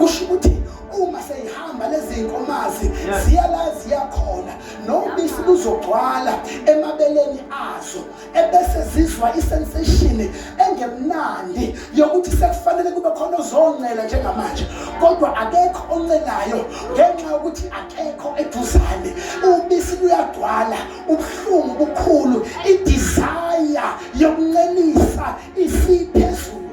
kusho ukuthi uma seyihamba lezi inkomazi ziyalazi yakhona nobisi luzogcwala emabeleni azo ebese zizwa isensation engemnandi yokuthi sekufanele kube khona ozoncela njengamanje kodwa akekho oncelayo ngenxa yokuthi akekho eduzane ubisi luyagcwala ubuhlungu bukhulu idesire yokuncelisa isiphezulu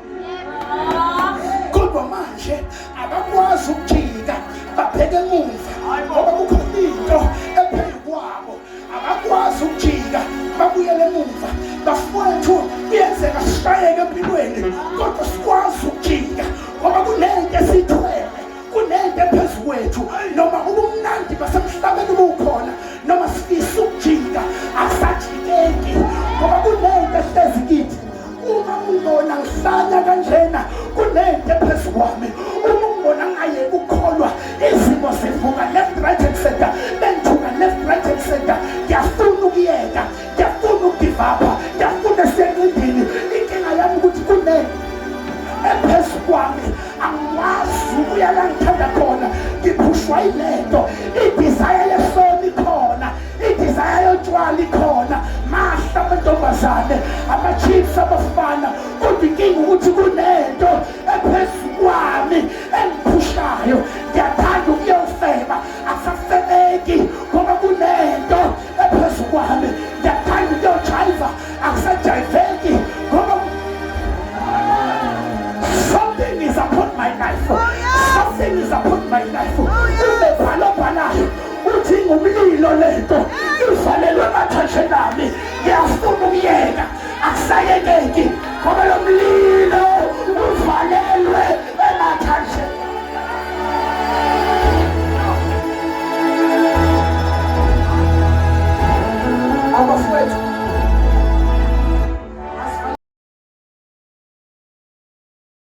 kodwa manje abakwazi ukujika babheke emuva ngoba kukhona into ephezu kwabo abakwazi ukujika babuyele emuva bafowethu kuyenzeka sishayeke empilweni kodwa sikwazi ukujika ngoba kunento esithwele kunento ephezu kwethu noma ubumnandi basemhlabeni bukhona noma sifisa ukujika asajikeki ngoba kunento ehlezi kithi uma ungibona ngihlanya kanjena kunento ephezu kwami uma ungibona ngayeke ukukholwa izimo zivuka left right and center bengithuka left right and center ngiyafuna ukuyeka ngiyafuna ukugive up ngiyafuna esiyendlini inkinga yami ukuthi kunento ephezu kwami angikwazi ukuya la ngithanda khona ngiphushwa yilento idesire yesoni khona idesire yotshwala ikhona mahla amantombazane ama-chips abafana kodwa inkinga ukuthi kunento ephezu kwami engiphushayo ngiyathanda ukuyofeba akusafebeki ngoba kunento ephezu kwami ngiyathanda ukuyojayiva akusajayiveki ngoba something is upon my life. Something is upon my life. Ubebhalobhalayo uthi ngumlilo lento ivalelwe emathashe nami ngiyafuna ukuyeka akusayekeki ngoba lo mlilo